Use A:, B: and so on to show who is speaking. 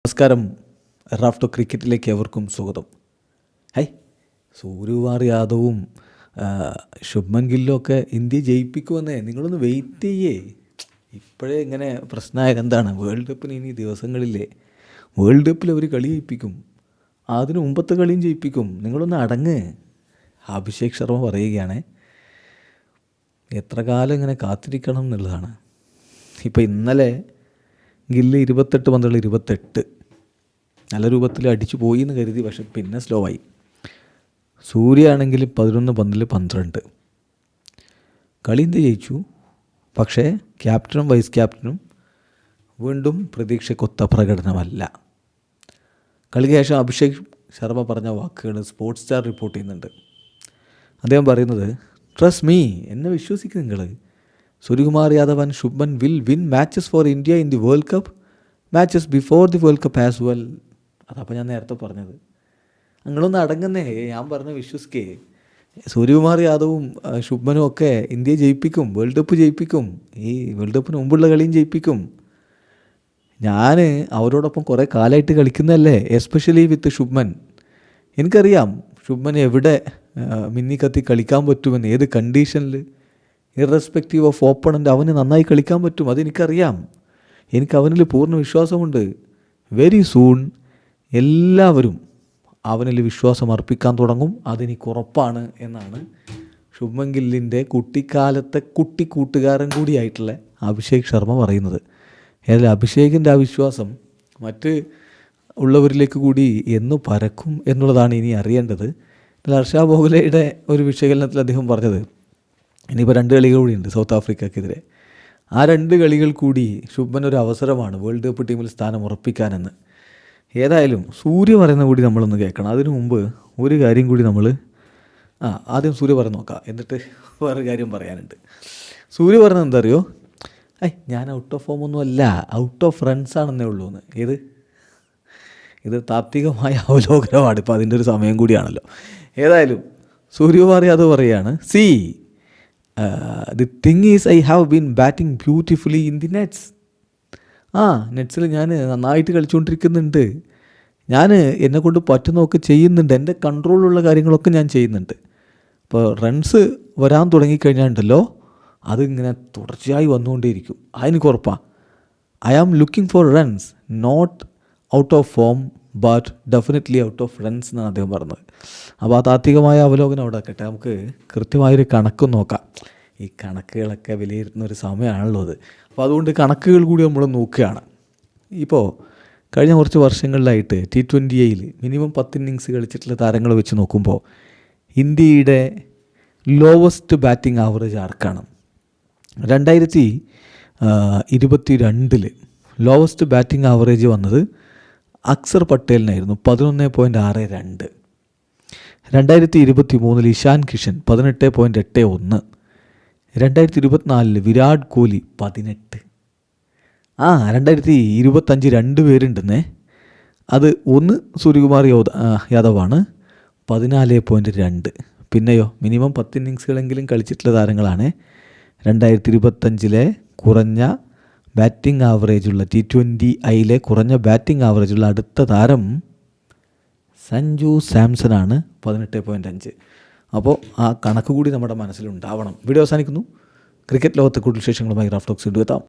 A: നമസ്കാരം. റാഫ്റ്റോ ക്രിക്കറ്റിലേക്ക് എവർക്കും സ്വാഗതം. ഹൈ, സൂര്യകുമാർ യാദവും ശുഭ്മൻ ഗില്ലും ഒക്കെ ഇന്ത്യ ജയിപ്പിക്കുമെന്നേ. നിങ്ങളൊന്ന് വെയിറ്റ് ചെയ്യേ. ഇപ്പോഴേ ഇങ്ങനെ പ്രശ്നമായത് എന്താണ്? വേൾഡ് കപ്പിന് ഇനി ദിവസങ്ങളില്ലേ. വേൾഡ് കപ്പിൽ അവർ കളി ജയിപ്പിക്കും, അതിന് മുമ്പത്തെ കളിയും ജയിപ്പിക്കും. നിങ്ങളൊന്ന് അടങ്ങ്. അഭിഷേക് ശർമ്മ പറയുകയാണ്, എത്ര കാലം ഇങ്ങനെ കാത്തിരിക്കണം എന്നുള്ളതാണ്. ഇപ്പോൾ ഇന്നലെ ഗില്ല് 28 പന്തുകൾ 28 നല്ല രൂപത്തിൽ അടിച്ചു പോയി എന്ന് കരുതി, പക്ഷെ പിന്നെ സ്ലോ ആയി. സൂര്യ ആണെങ്കിൽ 11 പന്തിൽ 12. കളി ഇന്ത്യ ജയിച്ചു, പക്ഷേ ക്യാപ്റ്റനും വൈസ് ക്യാപ്റ്റനും വീണ്ടും പ്രതീക്ഷയ്ക്കൊത്ത പ്രകടനമല്ല. കളിക്ക് ശേഷം അഭിഷേക് ശർമ്മ പറഞ്ഞ വാക്കുകൾ സ്പോർട്സ് സ്റ്റാർ റിപ്പോർട്ട് ചെയ്യുന്നുണ്ട്. അദ്ദേഹം പറയുന്നത്, ട്രസ്റ്റ് മീ, എന്നെ വിശ്വസിക്കും നിങ്ങൾ. Suryakumar Yadav and Shubman will win matches for India in the world cup, matches before the world cup as well. അതപ്പോൾ ഞാൻ നേരത്തെ പറഞ്ഞത്. നിങ്ങളൊന്ന് അടങ്ങുന്നേ. ഞാൻ പറഞ്ഞ് വിശ്വസിക്കേ. സൂര്യകുമാർ യാദവും ശുഭ്മനും ഒക്കെ ഇന്ത്യയെ ജയിപ്പിക്കും, വേൾഡ് കപ്പ് ജയിപ്പിക്കും, ഈ വേൾഡ് കപ്പിന് മുമ്പുള്ള കളിയും ജയിപ്പിക്കും. ഞാൻ അവരോടൊപ്പം കുറേ കാലമായിട്ട് കളിക്കുന്നതല്ലേ, എസ്പെഷ്യലി വിത്ത് ശുഭ്മൻ. എനിക്കറിയാം ശുഭ്മൻ എവിടെ മിന്നിക്കത്തി കളിക്കാൻ പറ്റുമെന്ന്, ഏത് കണ്ടീഷനിൽ, ഇറസ്പെക്റ്റീവ് ഓഫ് ഓപ്പണൻ്റ് അവന് നന്നായി കളിക്കാൻ പറ്റും. അതെനിക്കറിയാം. എനിക്ക് അവനിൽ പൂർണ്ണ വിശ്വാസമുണ്ട്. വെരി സൂൺ എല്ലാവരും അവനിൽ വിശ്വാസം അർപ്പിക്കാൻ തുടങ്ങും, അതെനിക്ക് ഉറപ്പാണ് എന്നാണ് ശുഭ്മൻ ഗില്ലിൻ്റെ കുട്ടിക്കാലത്തെ കൂട്ടുകാരൻ കൂടിയായിട്ടുള്ള അഭിഷേക് ശർമ്മ പറയുന്നത്. ഏതായാലും അഭിഷേകിൻ്റെ ആ വിശ്വാസം മറ്റ് ഉള്ളവരിലേക്ക് കൂടി എന്ന് പരക്കും എന്നുള്ളതാണ് ഇനി അറിയേണ്ടത്. ഹർഷ ഭോഗലയുടെ ഒരു വിശകലനത്തിൽ അദ്ദേഹം പറഞ്ഞത്, ഇനിയിപ്പോൾ 2 കളികൾ കൂടിയുണ്ട് സൗത്ത് ആഫ്രിക്കക്കെതിരെ. ആ 2 കളികൾ കൂടി ശുഭ്മൻ ഒരു അവസരമാണ് വേൾഡ് കപ്പ് ടീമിൽ സ്ഥാനം ഉറപ്പിക്കാനെന്ന്. ഏതായാലും സൂര്യ പറയുന്ന കൂടി നമ്മളൊന്ന് കേൾക്കണം. അതിനു മുമ്പ് ഒരു കാര്യം കൂടി നമ്മൾ ആദ്യം സൂര്യ പറഞ്ഞ് നോക്കാം, എന്നിട്ട് വേറൊരു കാര്യം പറയാനുണ്ട്. സൂര്യ പറഞ്ഞത് എന്താ അറിയോ? ഞാൻ ഔട്ട് ഓഫ് ഫോം ഒന്നും അല്ല, ഔട്ട് ഓഫ് റൺസ് ആണെന്നേ ഉള്ളൂ എന്ന്. ഇത് താത്വികമായ അവലോകനമാണ്. ഇപ്പോൾ അതിൻ്റെ ഒരു സമയം കൂടിയാണല്ലോ. ഏതായാലും സൂര്യകുമാർ യാദവ് പറയുകയാണ്, see the thing is I have been batting beautifully in the nets. നെറ്റ്സിൽ ഞാൻ നന്നായിട്ട് കളിച്ചുകൊണ്ടിരിക്കുന്നുണ്ട്. ഞാൻ എന്നെക്കൊണ്ട് പറ്റുന്നതൊക്കെ ചെയ്യുന്നുണ്ട്. എൻ്റെ കൺട്രോളിലുള്ള കാര്യങ്ങളൊക്കെ ഞാൻ ചെയ്യുന്നുണ്ട്. ഇപ്പോൾ റൺസ് വരാൻ തുടങ്ങിക്കഴിഞ്ഞാലുണ്ടല്ലോ, അതിങ്ങനെ തുടർച്ചയായി വന്നുകൊണ്ടേയിരിക്കും. അതെനിക്ക് ഉറപ്പാണ്. I am looking for runs, not out of form but definitely out of runs എന്നാണ് അദ്ദേഹം പറഞ്ഞത്. അപ്പോൾ ആ താത്വികമായ അവലോകനം അവിടെ ആക്കട്ടെ. നമുക്ക് കൃത്യമായൊരു കണക്ക് നോക്കാം. ഈ കണക്കുകളൊക്കെ വിലയിരുത്തുന്ന ഒരു സമയമാണല്ലോ അത്. അപ്പോൾ അതുകൊണ്ട് കണക്കുകൾ കൂടി നമ്മൾ നോക്കുകയാണ്. ഇപ്പോൾ കഴിഞ്ഞ കുറച്ച് വർഷങ്ങളിലായിട്ട് T20യിൽ മിനിമം 10 ഇന്നിങ്സ് കളിച്ചിട്ടുള്ള താരങ്ങൾ വെച്ച് നോക്കുമ്പോൾ ഇന്ത്യയുടെ ലോവസ്റ്റ് ബാറ്റിംഗ് ആവറേജ് ആർക്കാണ്? 2022 ലോവസ്റ്റ് ബാറ്റിംഗ് ആവറേജ് വന്നത് അക്സർ പട്ടേലിനായിരുന്നു, 11.62. 2023 ഇഷാൻ കിഷൻ 18.81. 2024 വിരാട് കോഹ്ലി 18. 2025 2 പേരുണ്ടെന്നേ. അത് ഒന്ന് സൂര്യകുമാർ യാദവാണ്, 14.2. പിന്നെയോ മിനിമം 10 ഇന്നിങ്സുകളെങ്കിലും കളിച്ചിട്ടുള്ള താരങ്ങളാണ്. 2025 കുറഞ്ഞ ബാറ്റിംഗ് ആവറേജുള്ള T20യിലെ കുറഞ്ഞ ബാറ്റിംഗ് ആവറേജുള്ള അടുത്ത താരം സഞ്ജു സാംസണാണ്, 18.5. അപ്പോൾ ആ കണക്ക് കൂടി നമ്മുടെ മനസ്സിലുണ്ടാവണം. വീഡിയോ അവസാനിക്കുന്നു. ക്രിക്കറ്റ് ലോകത്തെ കൂടുതൽ വിശേഷങ്ങളുമായി റാഫ്റ്റോക്സ് എത്താം.